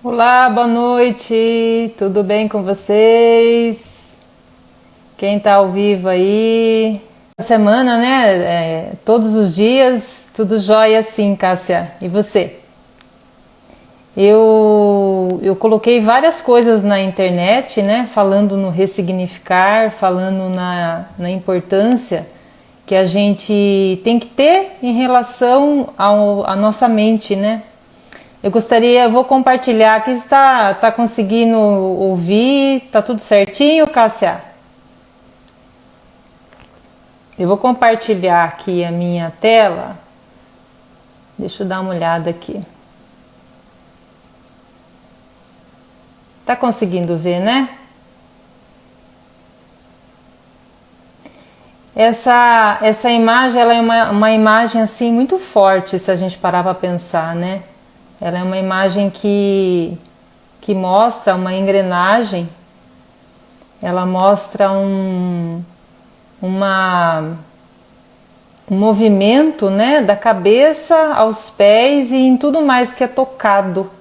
Olá, boa noite, tudo bem com vocês? Quem tá ao vivo aí? Semana, né? Todos os dias, tudo jóia sim, Cássia. E você? Eu coloquei várias coisas na internet, né? Falando no ressignificar, falando na importância que a gente tem que ter em relação à nossa mente, né? Eu vou compartilhar aqui, está conseguindo ouvir, tá tudo certinho, Cássia? Eu vou compartilhar aqui a minha tela, deixa eu dar uma olhada aqui. Tá conseguindo ver, né? Essa imagem, ela é uma imagem assim muito forte, se a gente parar para pensar, né? Ela é uma imagem que mostra uma engrenagem, ela mostra um movimento, né, da cabeça aos pés e em tudo mais que é tocado,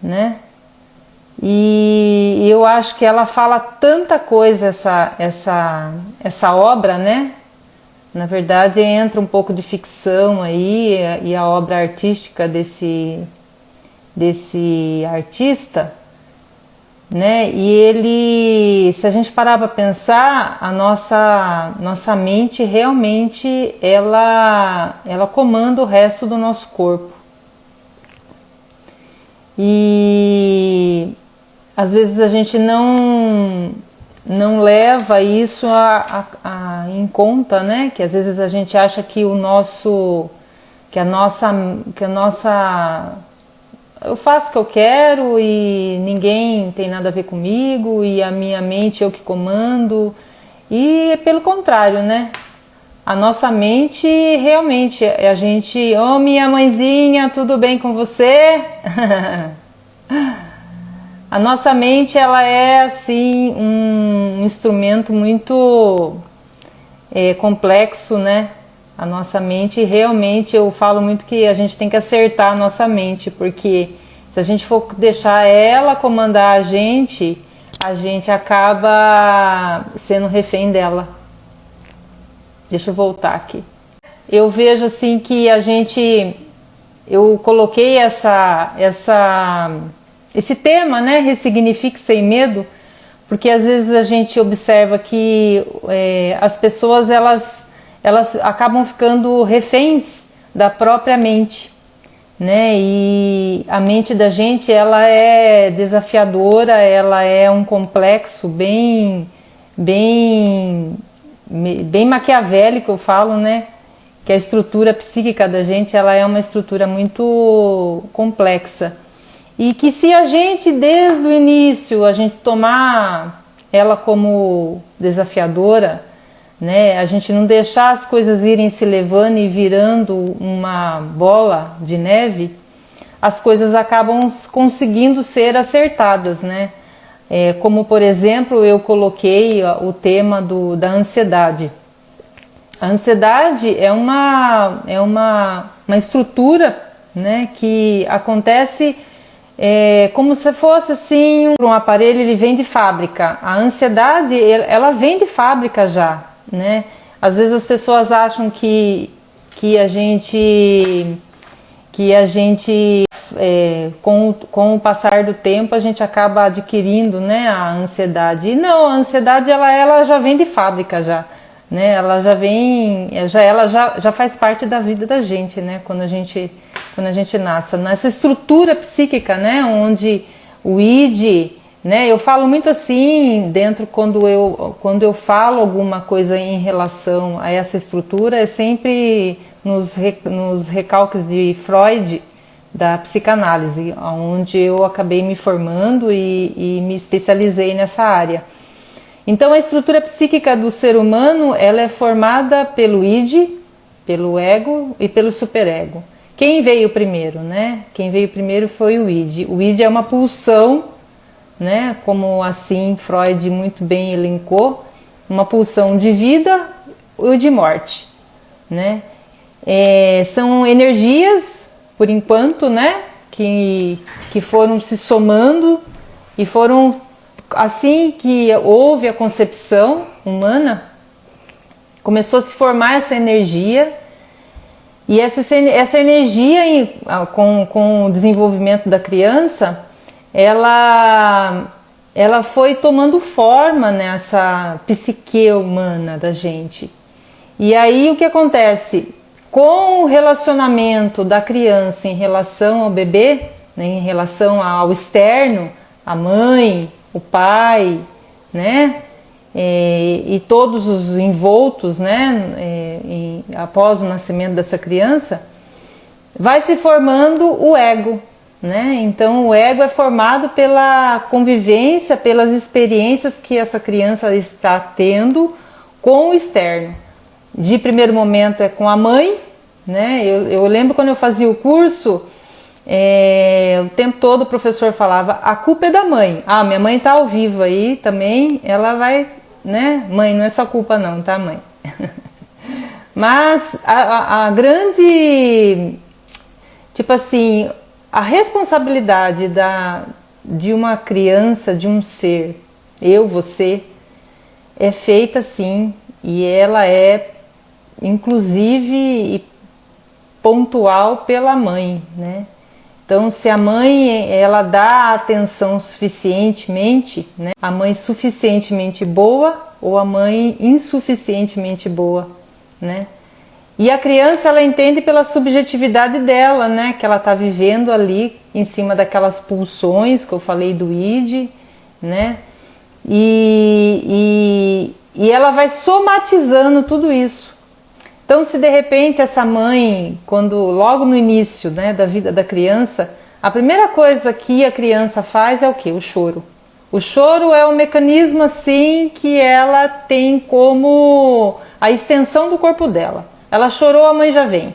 né? E eu acho que ela fala tanta coisa, essa obra, né? Na verdade entra um pouco de ficção aí e a obra artística desse artista, né? E ele, se a gente parar para pensar, a nossa mente realmente ela comanda o resto do nosso corpo. E às vezes a gente não leva isso em conta, né? Que às vezes a gente acha que a nossa eu faço o que eu quero e ninguém tem nada a ver comigo e a minha mente eu que comando. E pelo contrário, né? A nossa mente realmente, a gente, minha mãezinha, tudo bem com você? A nossa mente, ela é assim um instrumento muito complexo, né? A nossa mente, realmente, eu falo muito que a gente tem que acertar a nossa mente, porque se a gente for deixar ela comandar a gente acaba sendo refém dela. Deixa eu voltar aqui. Eu vejo assim que eu coloquei esse tema, né? Ressignifique sem medo, porque às vezes a gente observa que as pessoas elas acabam ficando reféns da própria mente, né? E a mente da gente, ela é desafiadora, ela é um complexo bem maquiavélico, eu falo, né? Que a estrutura psíquica da gente, ela é uma estrutura muito complexa. E que se a gente, desde o início, a gente tomar ela como desafiadora, né, a gente não deixar as coisas irem se levando e virando uma bola de neve, as coisas acabam conseguindo ser acertadas, né? Como, por exemplo, eu coloquei o tema da ansiedade. A ansiedade é uma estrutura, né, que acontece como se fosse assim um aparelho, ele vem de fábrica. A ansiedade, ela vem de fábrica já, né? Às vezes as pessoas acham que a gente com o passar do tempo a gente acaba adquirindo, né, a ansiedade. E não, a ansiedade ela já vem de fábrica já, né? Ela já faz parte da vida da gente, né? Quando a gente nasce, nessa estrutura psíquica, né, onde o id, né, eu falo muito assim dentro quando eu falo alguma coisa em relação a essa estrutura, é sempre nos recalques de Freud, da psicanálise, onde eu acabei me formando e me especializei nessa área. Então a estrutura psíquica do ser humano, ela é formada pelo id, pelo ego e pelo superego. Quem veio primeiro, né? Quem veio primeiro foi o id. O id é uma pulsão, né? Como assim Freud muito bem elencou, uma pulsão de vida ou de morte, né? São energias, por enquanto, né? que foram se somando e foram, assim que houve a concepção humana, começou a se formar essa energia, e essa energia, com o desenvolvimento da criança, ela foi tomando forma nessa psique humana da gente. E aí o que acontece? Com o relacionamento da criança em relação ao bebê, né, em relação ao externo, a mãe, o pai, né, e todos os envoltos, né, após o nascimento dessa criança, vai se formando o ego, né? Então o ego é formado pela convivência, pelas experiências que essa criança está tendo com o externo. De primeiro momento é com a mãe, né? Eu lembro quando eu fazia o curso, o tempo todo o professor falava: a culpa é da mãe. Ah, minha mãe está ao vivo aí também, ela vai, né? Mãe, não é sua culpa não, tá, mãe? Mas a grande, tipo assim, a responsabilidade de uma criança, de um ser, você, é feita sim, e ela é inclusive e pontual pela mãe, né? Então, se a mãe ela dá atenção suficientemente, né? A mãe suficientemente boa ou a mãe insuficientemente boa, né? E a criança ela entende pela subjetividade dela, né? Que ela está vivendo ali em cima daquelas pulsões que eu falei do id, né? E ela vai somatizando tudo isso. Então, se de repente essa mãe, quando logo no início, né, da vida da criança, a primeira coisa que a criança faz é o quê? O choro. O choro é um mecanismo assim que ela tem como a extensão do corpo dela. Ela chorou, a mãe já vem.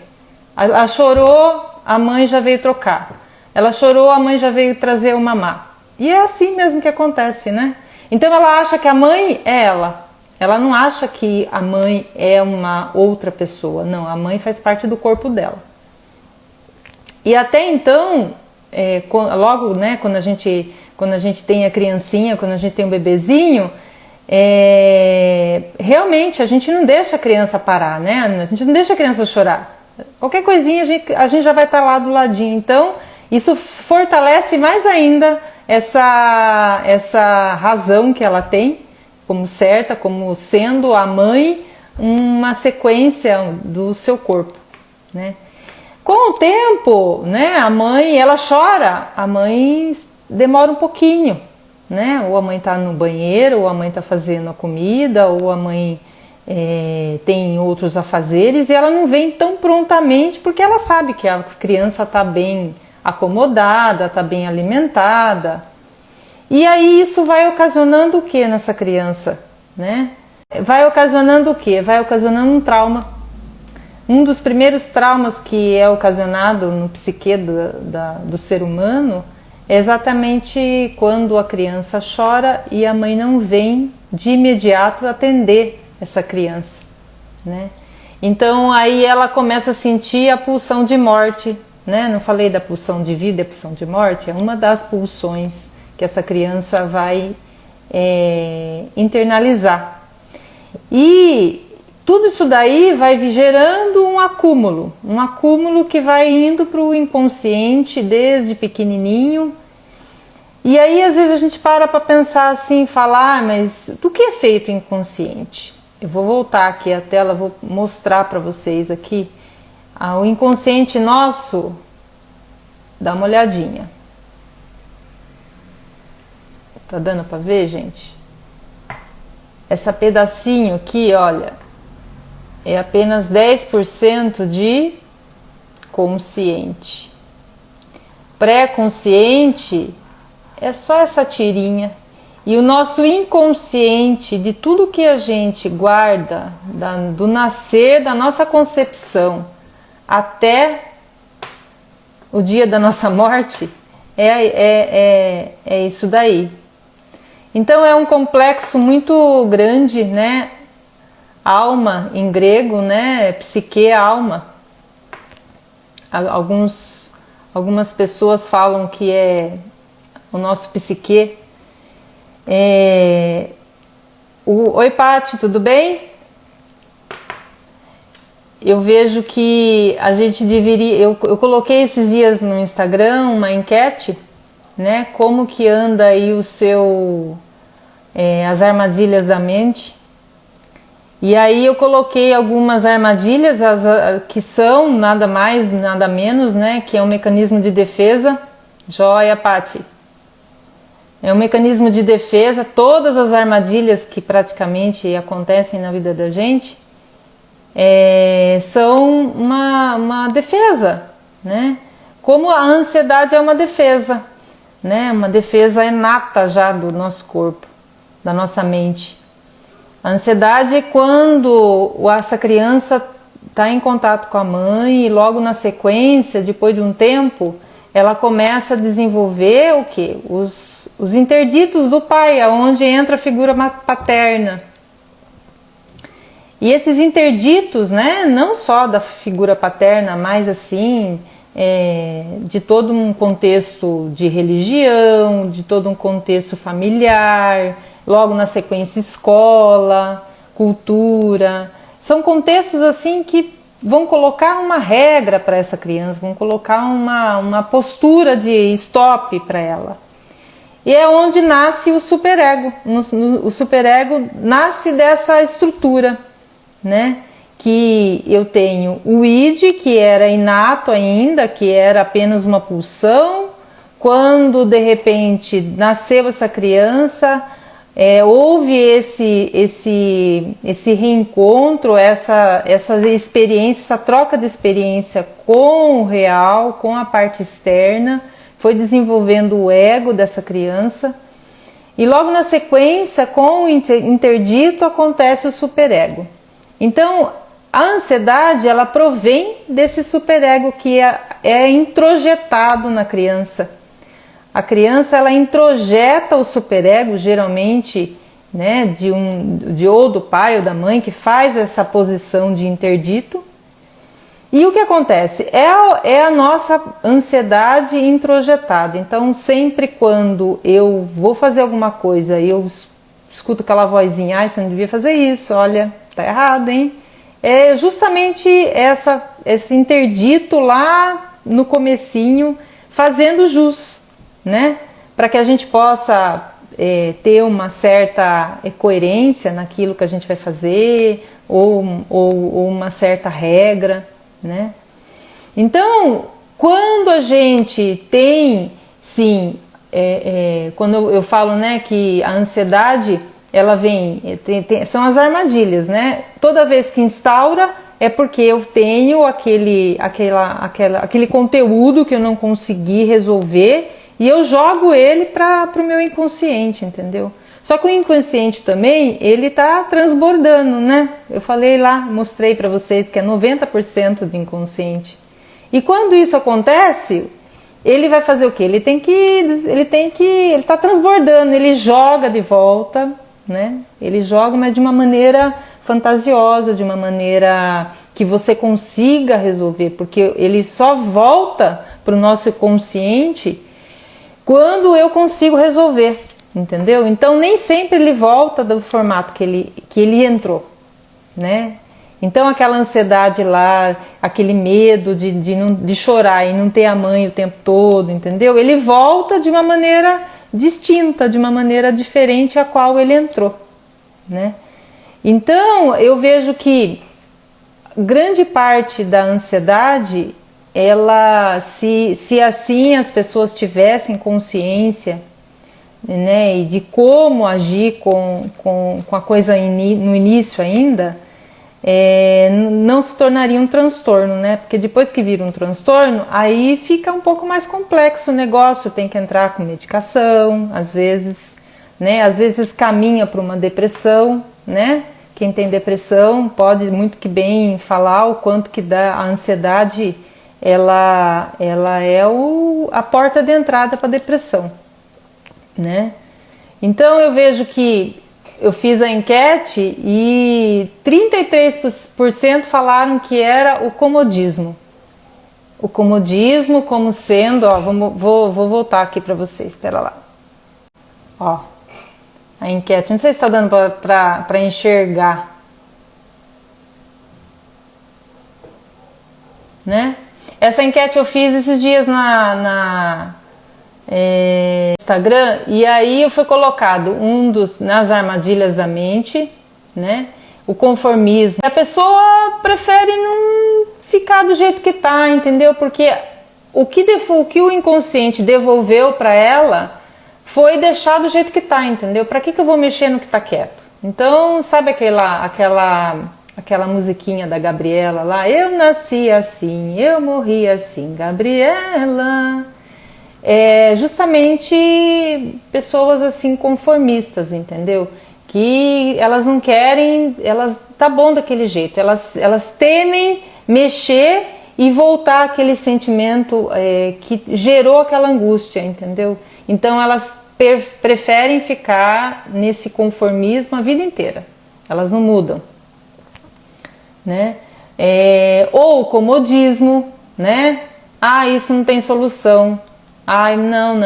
Ela chorou, a mãe já veio trocar. Ela chorou, a mãe já veio trazer o mamá. E é assim mesmo que acontece, né? Então ela acha que a mãe é ela. Ela não acha que a mãe é uma outra pessoa. Não, a mãe faz parte do corpo dela. E até então, logo, né, quando a gente tem a criancinha, quando a gente tem um bebezinho, realmente a gente não deixa a criança parar, né? A gente não deixa a criança chorar. Qualquer coisinha a gente já vai estar lá do ladinho. Então, isso fortalece mais ainda essa razão que ela tem como certa, como sendo a mãe uma sequência do seu corpo, né? Com o tempo, né, a mãe, ela chora, a mãe demora um pouquinho, né? Ou a mãe está no banheiro, ou a mãe está fazendo a comida, ou a mãe tem outros afazeres e ela não vem tão prontamente porque ela sabe que a criança está bem acomodada, está bem alimentada. E aí isso vai ocasionando o que nessa criança, né? Vai ocasionando o que? Vai ocasionando um trauma. Um dos primeiros traumas que é ocasionado no psique do ser humano é exatamente quando a criança chora e a mãe não vem de imediato atender essa criança, né? Então aí ela começa a sentir a pulsão de morte, né? Não falei da pulsão de vida e a pulsão de morte? É uma das pulsões que essa criança vai internalizar. E tudo isso daí vai gerando um acúmulo que vai indo para o inconsciente desde pequenininho. E aí às vezes a gente para pensar assim, falar, mas do que é feito o inconsciente? Eu vou voltar aqui a tela, vou mostrar para vocês aqui. O inconsciente nosso, dá uma olhadinha. Tá dando para ver, gente? Essa pedacinho aqui, olha, é apenas 10% de consciente. Pré-consciente é só essa tirinha. E o nosso inconsciente, de tudo que a gente guarda, do nascer da nossa concepção até o dia da nossa morte, é isso daí. Então é um complexo muito grande, né? Alma em grego, né? Psique, alma. algumas pessoas falam que é o nosso psique. Oi, Paty, tudo bem? Eu vejo que a gente deveria... Eu coloquei esses dias no Instagram uma enquete, né? Como que anda aí o seu... as armadilhas da mente. E aí eu coloquei algumas armadilhas que são nada mais, nada menos, né? Que é um mecanismo de defesa. Joia, Paty. É um mecanismo de defesa. Todas as armadilhas que praticamente acontecem na vida da gente são uma defesa, né? Como a ansiedade é uma defesa, né? Uma defesa inata já do nosso corpo, da nossa mente. A ansiedade é quando essa criança está em contato com a mãe e logo na sequência, depois de um tempo, ela começa a desenvolver o quê? Os interditos do pai, aonde entra a figura paterna. E esses interditos, né, não só da figura paterna, mas assim, de todo um contexto de religião, de todo um contexto familiar, logo na sequência escola, cultura, são contextos assim que vão colocar uma regra para essa criança, vão colocar uma postura de stop para ela. E é onde nasce o superego. O superego nasce dessa estrutura, né? Que eu tenho o id, que era inato ainda, que era apenas uma pulsão. Quando de repente nasceu essa criança, houve esse reencontro, essa experiência, essa troca de experiência com o real, com a parte externa, foi desenvolvendo o ego dessa criança. E logo na sequência, com o interdito, acontece o superego. Então, a ansiedade, ela provém desse superego que é introjetado na criança. A criança, ela introjeta o superego, geralmente, né, ou do pai ou da mãe, que faz essa posição de interdito. E o que acontece? É a nossa ansiedade introjetada. Então, sempre quando eu vou fazer alguma coisa e eu escuto aquela vozinha, você não devia fazer isso, olha, tá errado, hein? É justamente esse interdito lá no comecinho, fazendo jus, né? Para que a gente possa ter uma certa coerência naquilo que a gente vai fazer, ou uma certa regra, né? Então, quando a gente tem, sim, quando eu falo, né, que a ansiedade, ela vem, são as armadilhas, né? Toda vez que instaura é porque eu tenho aquele conteúdo que eu não consegui resolver e eu jogo ele para o meu inconsciente, entendeu? Só que o inconsciente também, ele está transbordando, né? Eu falei lá, mostrei para vocês que é 90% de inconsciente. E quando isso acontece, ele vai fazer o quê? Ele está transbordando, ele joga de volta, né? Ele joga, mas de uma maneira fantasiosa, de uma maneira que você consiga resolver, porque ele só volta para o nosso consciente quando eu consigo resolver, entendeu? Então nem sempre ele volta do formato que ele entrou, né? Então aquela ansiedade lá, aquele medo de chorar e não ter a mãe o tempo todo, entendeu? Ele volta de uma maneira distinta, de uma maneira diferente a qual ele entrou, né? Então eu vejo que grande parte da ansiedade, ela, se assim as pessoas tivessem consciência, né, e de como agir com a coisa no início ainda, não se tornaria um transtorno, né? Porque depois que vira um transtorno, aí fica um pouco mais complexo o negócio, tem que entrar com medicação, às vezes, né? Às vezes caminha para uma depressão, né? Quem tem depressão pode muito que bem falar o quanto que a ansiedade, ela é a porta de entrada para a depressão, né? Então eu vejo que eu fiz a enquete e 33% falaram que era o comodismo, o comodismo como sendo, ó, vou voltar aqui para vocês, espera lá. Ó, a enquete, não sei se está dando para enxergar, né? Essa enquete eu fiz esses dias na Instagram, e aí foi colocado nas armadilhas da mente, né? O conformismo. A pessoa prefere não ficar do jeito que tá, entendeu? Porque o que o inconsciente devolveu para ela foi deixar do jeito que tá, entendeu? Para que eu vou mexer no que tá quieto? Então, sabe aquela musiquinha da Gabriela lá? Eu nasci assim, eu morri assim, Gabriela. É justamente pessoas assim conformistas, entendeu? Que elas não querem, tá bom daquele jeito, elas temem mexer e voltar aquele sentimento que gerou aquela angústia, entendeu? Então elas preferem ficar nesse conformismo a vida inteira, elas não mudam, né? Ou o comodismo, né? Ah, isso não tem solução. Ai, não,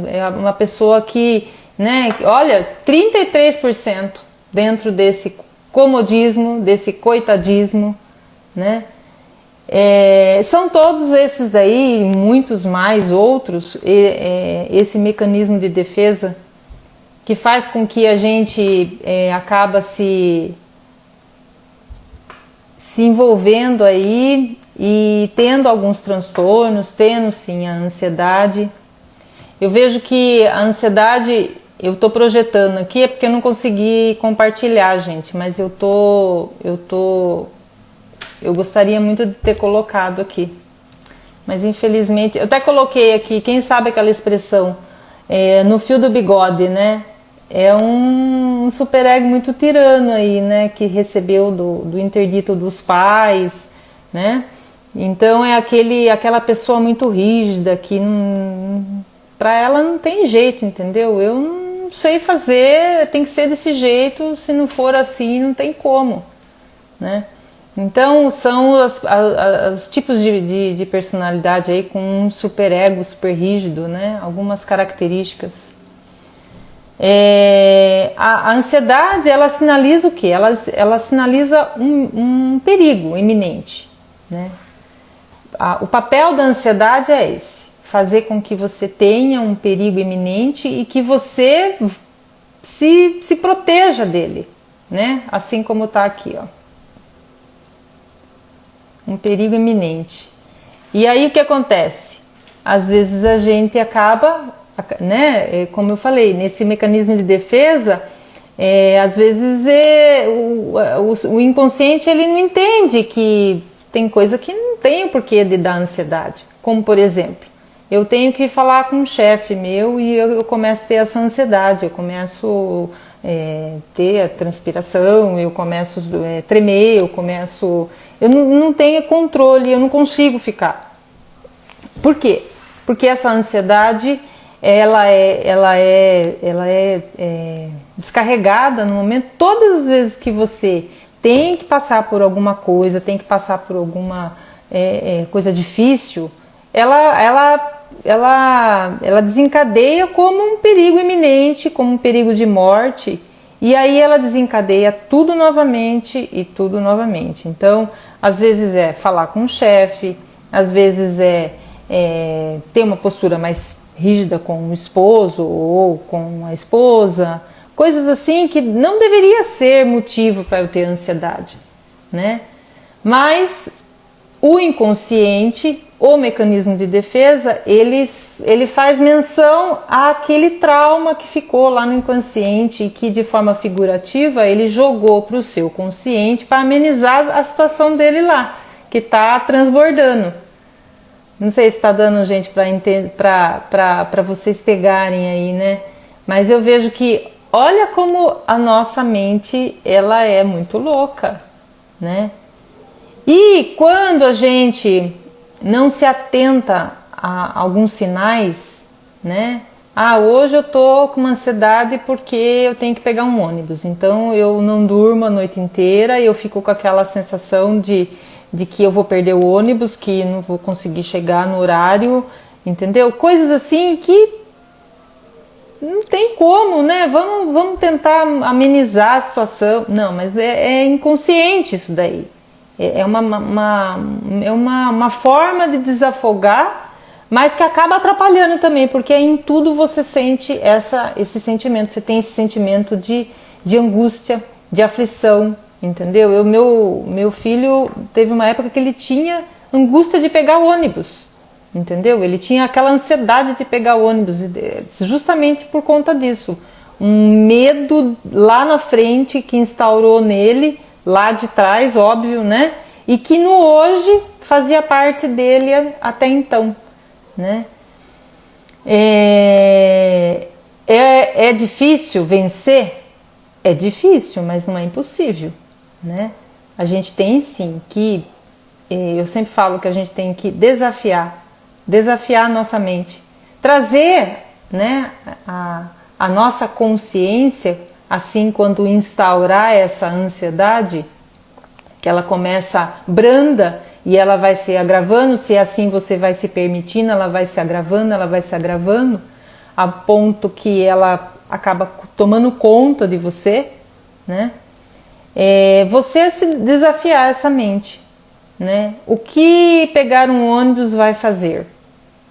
é uma pessoa que, né, olha, 33% dentro desse comodismo, desse coitadismo, né? São todos esses daí, muitos mais outros, esse mecanismo de defesa que faz com que a gente acaba se envolvendo aí e tendo alguns transtornos, tendo sim a ansiedade. Eu vejo que a ansiedade, eu estou projetando aqui, é porque eu não consegui compartilhar, gente, mas eu gostaria muito de ter colocado aqui. Mas infelizmente, eu até coloquei aqui, quem sabe aquela expressão, no fio do bigode, né? É um superego muito tirano aí, né? Que recebeu do interdito dos pais, né? Então é aquela pessoa muito rígida que para ela não tem jeito, entendeu? Eu não sei fazer, tem que ser desse jeito, se não for assim não tem como, né? Então são os tipos de personalidade aí com um superego super rígido, né? Algumas características. A ansiedade, ela sinaliza o quê? Ela sinaliza um perigo iminente, né? O papel da ansiedade é esse, fazer com que você tenha um perigo iminente e que você se proteja dele, né? Assim como está aqui, ó. Um perigo iminente. E aí o que acontece? Às vezes a gente acaba, né? Como eu falei, nesse mecanismo de defesa, às vezes o inconsciente ele não entende que tem coisa que não tem o porquê de dar ansiedade. Como, por exemplo, eu tenho que falar com um chefe meu e eu começo a ter essa ansiedade, eu começo ter a transpiração, eu começo a tremer, eu não tenho controle, eu não consigo ficar. Por quê? Porque essa ansiedade ela é descarregada no momento, todas as vezes que você tem que passar por alguma coisa, tem que passar por alguma coisa difícil, ela desencadeia como um perigo iminente, como um perigo de morte, e aí ela desencadeia tudo novamente e tudo novamente. Então, às vezes é falar com o chefe, às vezes ter uma postura mais rígida com o esposo ou com a esposa, coisas assim que não deveria ser motivo para eu ter ansiedade, né? Mas o inconsciente, o mecanismo de defesa, ele faz menção àquele trauma que ficou lá no inconsciente e que de forma figurativa ele jogou para o seu consciente para amenizar a situação dele lá, que está transbordando. Não sei se está dando, gente, para vocês pegarem aí, né? Mas eu vejo que olha como a nossa mente ela é muito louca, né? E quando a gente não se atenta a alguns sinais, né? Ah, hoje eu tô com uma ansiedade porque eu tenho que pegar um ônibus, então eu não durmo a noite inteira e eu fico com aquela sensação de de que eu vou perder o ônibus, que não vou conseguir chegar no horário, entendeu? Coisas assim que não tem como, né? Vamos tentar amenizar a situação. Não, mas é inconsciente isso daí. É uma forma de desafogar, mas que acaba atrapalhando também, porque em tudo você sente esse sentimento. Você tem esse sentimento de angústia, de aflição, entendeu? Meu filho teve uma época que ele tinha angústia de pegar o ônibus, entendeu? Ele tinha aquela ansiedade de pegar o ônibus, justamente por conta disso. Um medo lá na frente que instaurou nele, lá de trás, óbvio, né? E que no hoje fazia parte dele até então, né? É difícil vencer? É difícil, mas não é impossível, né? A gente tem sim que, eu sempre falo que a gente tem que desafiar a nossa mente, trazer, né, a nossa consciência, assim, quando instaurar essa ansiedade, que ela começa branda e ela vai se agravando, se assim você vai se permitindo, ela vai se agravando, a ponto que ela acaba tomando conta de você, né? Você se desafiar essa mente, né? O que pegar um ônibus vai fazer?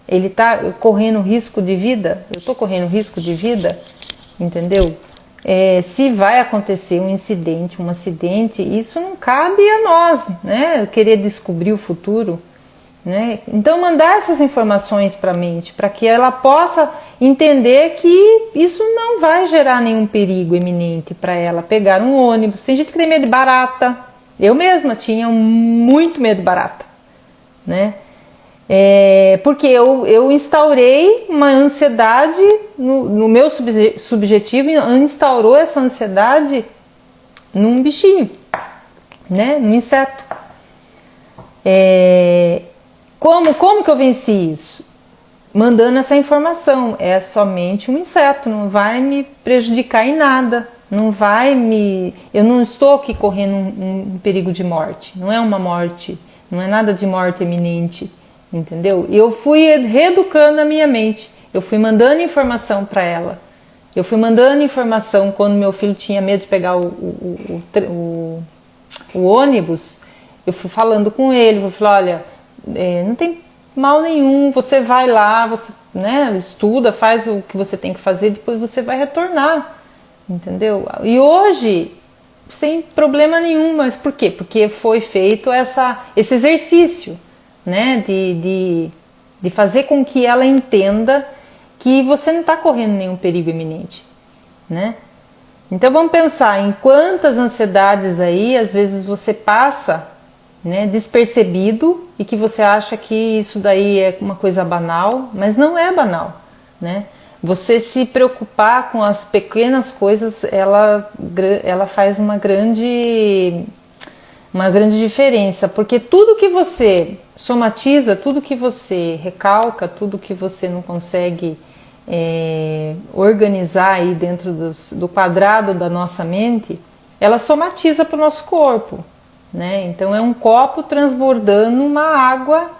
Ele está correndo risco de vida? Eu estou correndo risco de vida? Entendeu? Se vai acontecer um acidente, isso não cabe a nós, né? Querer descobrir o futuro, né? Então mandar essas informações para a mente, para que ela possa entender que isso não vai gerar nenhum perigo iminente para ela pegar um ônibus. Tem gente que tem medo de barata. Eu mesma tinha muito medo de barata, né? Porque eu instaurei uma ansiedade no meu subjetivo, instaurou essa ansiedade num bichinho, né? Num inseto. Como que eu venci isso? Mandando essa informação. É somente um inseto, não vai me prejudicar em nada, eu não estou aqui correndo um perigo de morte, não é uma morte, não é nada de morte iminente, entendeu? E eu fui reeducando a minha mente, eu fui mandando informação para ela, eu fui mandando informação quando meu filho tinha medo de pegar o ônibus, eu fui falando com ele, eu falei, olha, não tem mal nenhum, você vai lá, você, né, estuda, faz o que você tem que fazer, depois você vai retornar, entendeu? E hoje, sem problema nenhum, mas por quê? Porque foi feito esse exercício, né, de fazer com que ela entenda que você não está correndo nenhum perigo iminente, né? Então vamos pensar em quantas ansiedades aí, às vezes você passa, né, despercebido, e que você acha que isso daí é uma coisa banal, mas não é banal, né? Você se preocupar com as pequenas coisas, ela faz uma grande diferença, porque tudo que você somatiza, tudo que você recalca, tudo que você não consegue organizar aí dentro do quadrado da nossa mente, ela somatiza para o nosso corpo, né? Então é um copo transbordando uma água,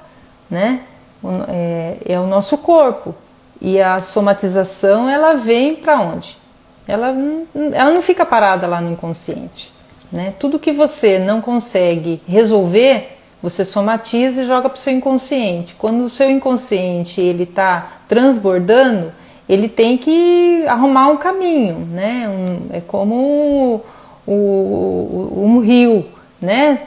né? É o nosso corpo. E a somatização, ela vem para onde? Ela não fica parada lá no inconsciente, né? Tudo que você não consegue resolver, você somatiza e joga para o seu inconsciente. Quando o seu inconsciente ele está transbordando, ele tem que arrumar um caminho, né? É como um rio, né?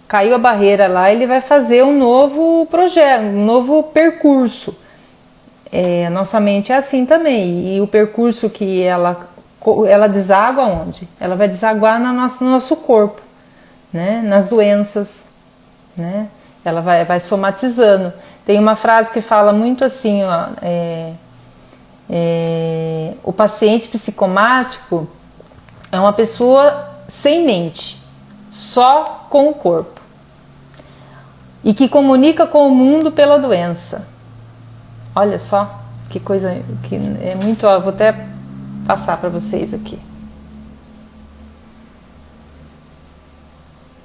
Caiu a barreira lá, ele vai fazer um novo projeto, um novo percurso. A nossa mente é assim também, e o percurso que ela deságua onde? Ela vai desaguar no nosso corpo, né? Nas doenças, né? Ela vai somatizando. Tem uma frase que fala muito assim, ó, o paciente psicomático é uma pessoa sem mente, só com o corpo, e que comunica com o mundo pela doença. Olha só que coisa que é muito. Vou até passar para vocês aqui.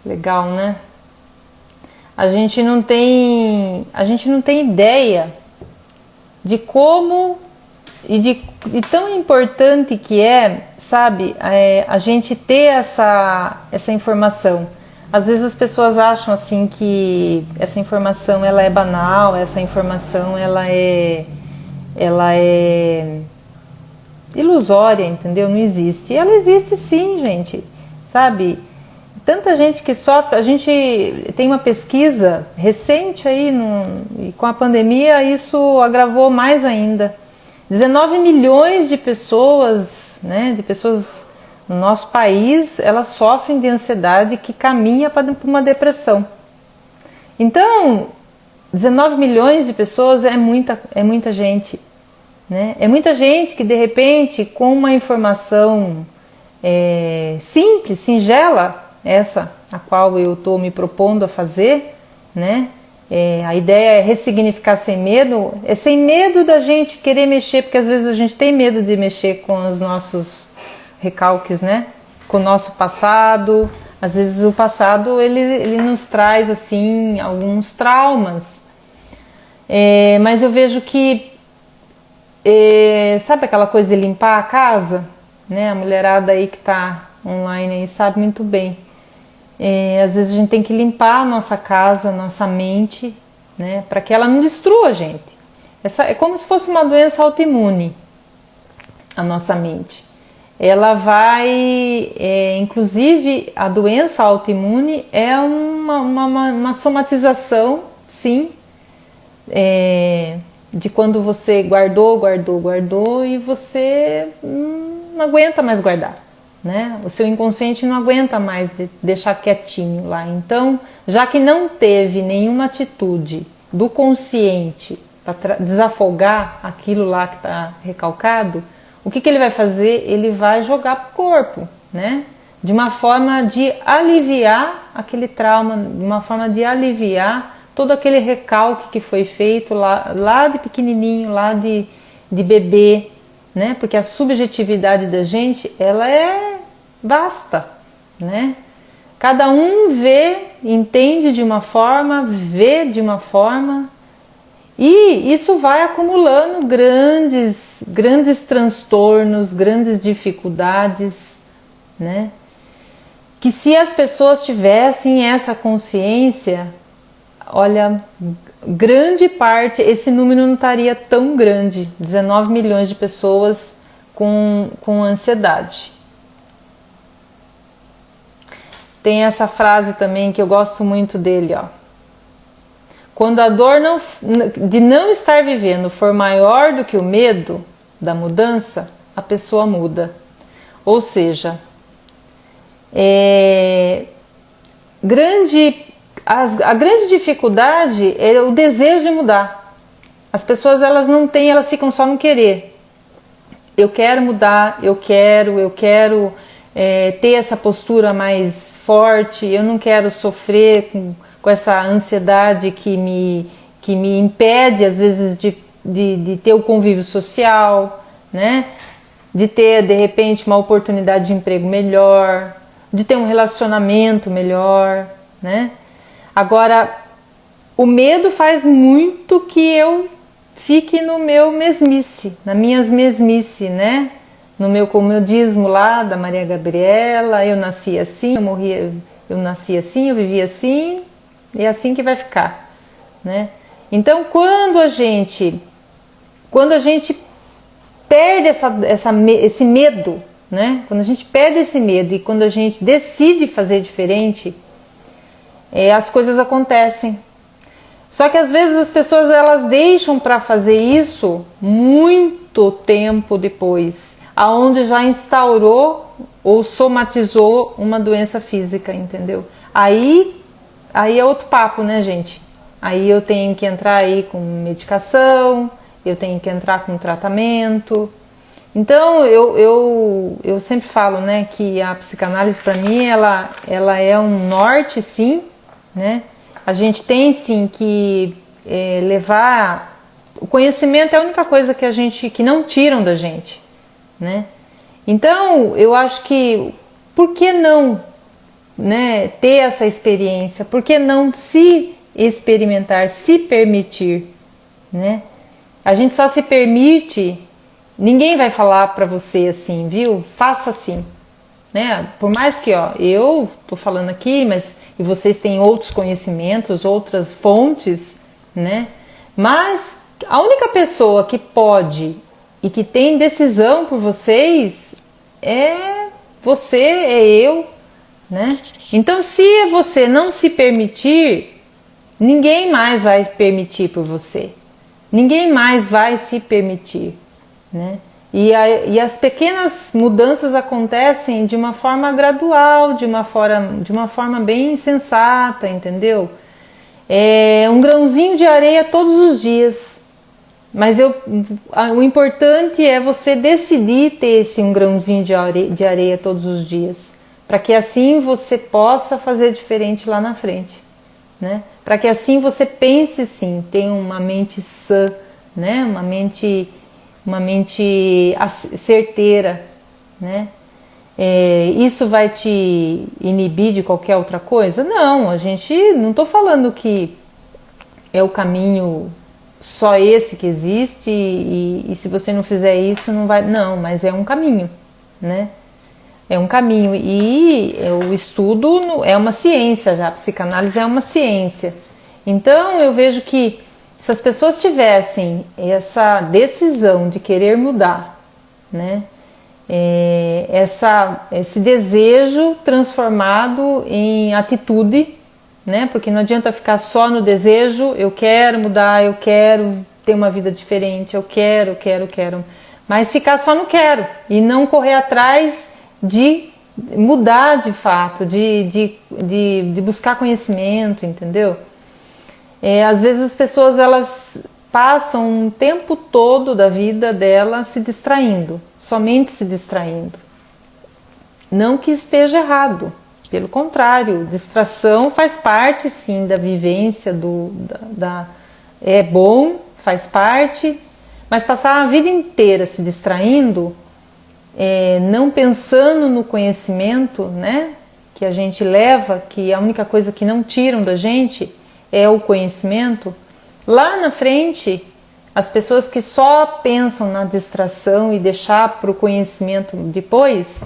Legal, né? a gente não tem ideia de como e tão importante que é, sabe, a gente ter essa informação. Às vezes as pessoas acham assim que essa informação ela é banal, essa informação ela é ilusória, entendeu? Não existe. E ela existe sim, gente, sabe? Tanta gente que sofre. A gente tem uma pesquisa recente aí, e com a pandemia isso agravou mais ainda. 19 milhões de pessoas, né, de pessoas no nosso país, elas sofrem de ansiedade que caminha para uma depressão. Então, 19 milhões de pessoas é muita gente, né? É muita gente que de repente, com uma informação simples, singela, essa a qual eu estou me propondo a fazer, né? A ideia é ressignificar sem medo, é sem medo da gente querer mexer, porque às vezes a gente tem medo de mexer com os nossos recalques, né? Com o nosso passado. Às vezes o passado ele nos traz assim alguns traumas, mas eu vejo que sabe aquela coisa de limpar a casa, né? A mulherada aí que está online aí sabe muito bem. Às vezes a gente tem que limpar a nossa casa, a nossa mente, né, para que ela não destrua a gente. É como se fosse uma doença autoimune, a nossa mente. Ela vai, inclusive a doença autoimune é uma somatização, sim, de quando você guardou e você não aguenta mais guardar. Né? O seu inconsciente não aguenta mais deixar quietinho lá. Então, já que não teve nenhuma atitude do consciente para desafogar aquilo lá que está recalcado, o que ele vai fazer? Ele vai jogar para o corpo, né? De uma forma de aliviar aquele trauma, de uma forma de aliviar todo aquele recalque que foi feito lá de pequenininho, lá de bebê, né? Porque a subjetividade da gente, ela é vasta, né? Cada um entende de uma forma, vê de uma forma, e isso vai acumulando grandes transtornos, grandes dificuldades, né? Que se as pessoas tivessem essa consciência, olha, grande parte, esse número não estaria tão grande, 19 milhões de pessoas com ansiedade. Tem essa frase também que eu gosto muito dele, ó. Quando a dor de não estar vivendo for maior do que o medo da mudança, a pessoa muda. Ou seja, a grande dificuldade é o desejo de mudar. As pessoas elas ficam só no querer. Eu quero mudar, eu quero ter essa postura mais forte, eu não quero sofrer com essa ansiedade que me impede às vezes de ter o convívio social, né? De ter de repente uma oportunidade de emprego melhor, de ter um relacionamento melhor, né? Agora, o medo faz muito que eu fique no meu mesmice, nas minhas mesmice, né? No meu comodismo lá da Maria Gabriela, eu nasci assim, eu nasci assim, eu vivi assim, e é assim que vai ficar, né? Então, quando a gente perde esse medo, né? Quando a gente perde esse medo e quando a gente decide fazer diferente, as coisas acontecem. Só que às vezes as pessoas elas deixam para fazer isso muito tempo depois, aonde já instaurou ou somatizou uma doença física, entendeu? Aí é outro papo, né, gente? Aí eu tenho que entrar aí com medicação, eu tenho que entrar com tratamento. Então eu sempre falo, né, que a psicanálise para mim ela é um norte, sim, né? A gente tem sim que levar o conhecimento é a única coisa que não tiram da gente, né? Então eu acho que por que não, né, ter essa experiência? Por que não se experimentar, se permitir, né? A gente só se permite, ninguém vai falar para você assim, viu? Faça assim, né? Por mais que, ó, eu tô falando aqui, mas e vocês têm outros conhecimentos, outras fontes, né? Mas a única pessoa que pode e que tem decisão por vocês é você, é eu, né? Então, se você não se permitir, ninguém mais vai permitir por você. Ninguém mais vai se permitir, né? E as pequenas mudanças acontecem de uma forma gradual, de uma forma bem sensata, entendeu? É um grãozinho de areia todos os dias. Mas o importante é você decidir ter esse um grãozinho de areia todos os dias, para que assim você possa fazer diferente lá na frente, né? Para que assim você pense sim, tenha uma mente sã, né? Uma mente certeira, né? Isso vai te inibir de qualquer outra coisa? Não, não estou falando que é o caminho só esse que existe e se você não fizer isso não vai, não, mas é um caminho, né? É um caminho e o estudo é uma ciência já, a psicanálise é uma ciência. Então eu vejo que se as pessoas tivessem essa decisão de querer mudar, né? Esse desejo transformado em atitude, né? Porque não adianta ficar só no desejo, eu quero mudar, eu quero ter uma vida diferente, eu quero, mas ficar só no quero e não correr atrás de mudar de fato, de buscar conhecimento, entendeu? Às vezes as pessoas elas passam um tempo todo da vida dela se distraindo, somente se distraindo. Não que esteja errado, pelo contrário, distração faz parte sim da vivência, é bom, faz parte, mas passar a vida inteira se distraindo, não pensando no conhecimento, né, que a gente leva, que a única coisa que não tiram da gente é o conhecimento. Lá na frente, as pessoas que só pensam na distração e deixar para o conhecimento depois,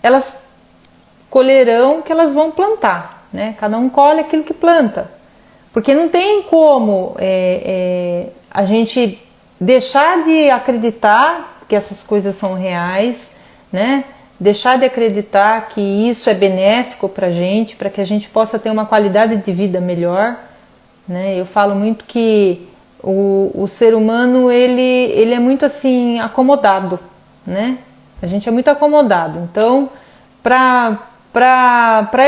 elas colherão o que elas vão plantar, né? Cada um colhe aquilo que planta, porque não tem como a gente deixar de acreditar que essas coisas são reais, né? Deixar de acreditar que isso é benéfico para que a gente possa ter uma qualidade de vida melhor, né? Eu falo muito que o ser humano ele é muito assim acomodado, né? A gente é muito acomodado. Então, para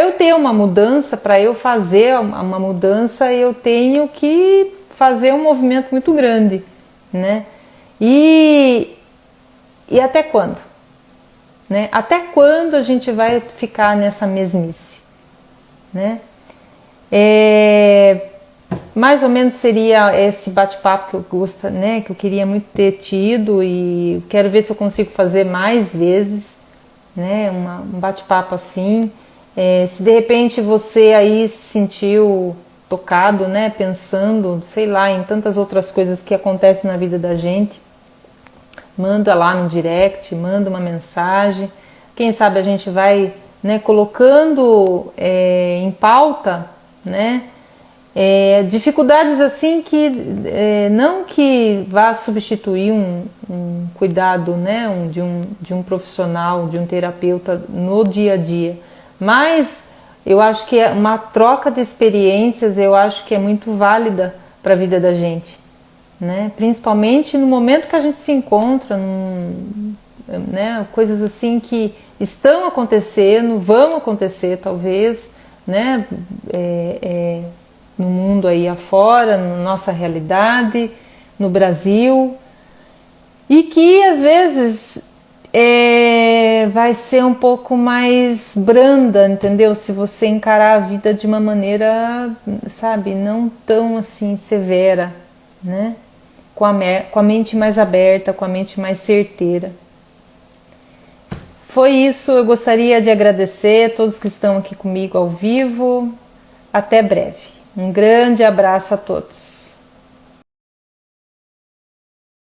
eu ter uma mudança, para eu fazer uma mudança, eu tenho que fazer um movimento muito grande, né? E até quando? Né? Até quando a gente vai ficar nessa mesmice, né? Mais ou menos seria esse bate-papo que eu gosto, né? Que eu queria muito ter tido e quero ver se eu consigo fazer mais vezes, né? Um bate-papo assim. Se de repente você aí se sentiu tocado, né? Pensando, sei lá, em tantas outras coisas que acontecem na vida da gente, manda lá no direct, manda uma mensagem. Quem sabe a gente vai, né, colocando em pauta, né, dificuldades assim que não que vá substituir um cuidado, né, de um profissional, de um terapeuta no dia a dia, mas eu acho que é uma troca de experiências, eu acho que é muito válida para a vida da gente, né? Principalmente no momento que a gente se encontra, né? Coisas assim que estão acontecendo, vão acontecer talvez, né? No mundo aí afora, na nossa realidade, no Brasil, e que às vezes vai ser um pouco mais branda, entendeu? Se você encarar a vida de uma maneira, sabe, não tão assim severa, né? Com a mente mais aberta, com a mente mais certeira. Foi isso, eu gostaria de agradecer a todos que estão aqui comigo ao vivo. Até breve. Um grande abraço a todos.